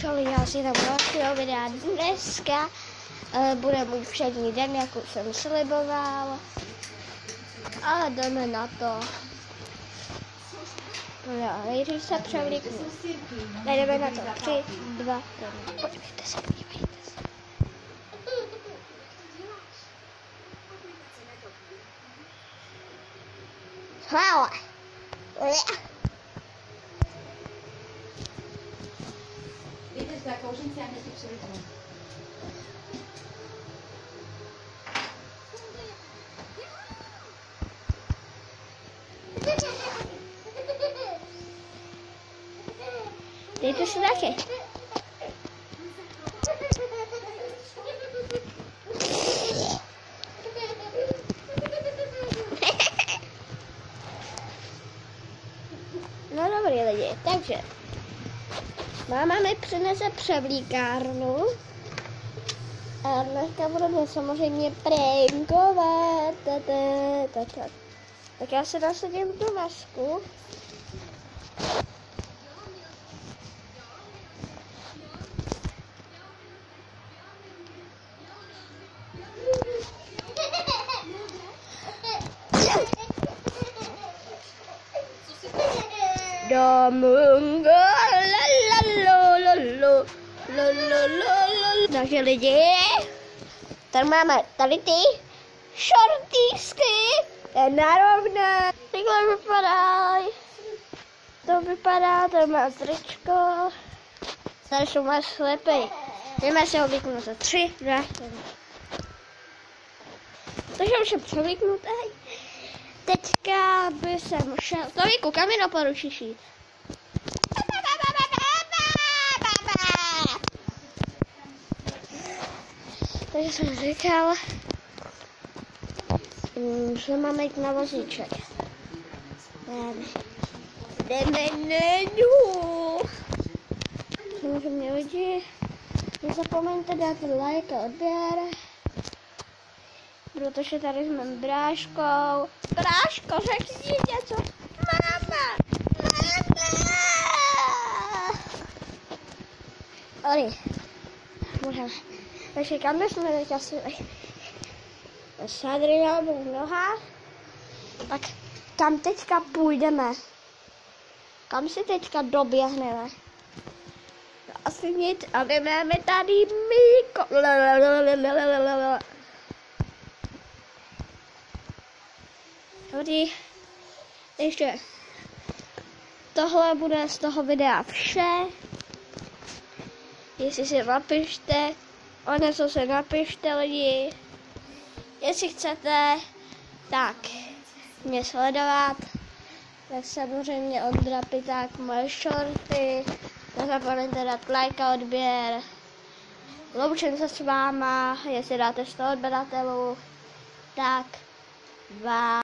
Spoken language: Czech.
čoli, já si tam dalšího videa dneska. Bude můj všední den, jak už jsem sliboval. A jdeme na to. No, nejdřív se převlíknu. Jdeme na to. 3, 2, 1. Podívejte se, podívejte se. Hele. Víte, že kouřím si a hned si převlíknu. Dejte se taky. No dobrý lidi, takže máma mi přinese převlíkárnu a dneska budeme samozřejmě prankovat. Tak já se nasadím tu masku. Takže lidi, tady máme tady ty šortísky, narovná. Takhle vypadají. To vypadá, to má tričko. Tady jsou máš slepej. Jdeme se oblíknout za 3, 2, 1. Takže už jsem převlíknutý. Teďka by jsem šel. Slavíku, kam je doporučíš? Takže jsem říkal, že máme jít na vozíček. Jdeme najednou. Samozřejmě lidi, nezapomeňte dát like a odběr, protože tady jsme s bráškou. Bráško, řekni něco. Mama! Ori, můžeme. Takže kam jsme teď asi s Adriánou v nohách, tak kam teďka půjdeme? Kam si teďka doběhneme? No, asi nic, ale máme tady Míko. Dobrý, ještě tohle bude z toho videa vše. Jestli si napište, o něco se napište lidi. Jestli chcete, tak mě sledovat. Tak samozřejmě Ondra Piták, moje shorty. Nezapomeňte dát like a odběr. Loučím se s váma, jestli dáte 100 odběratelů, tak 2.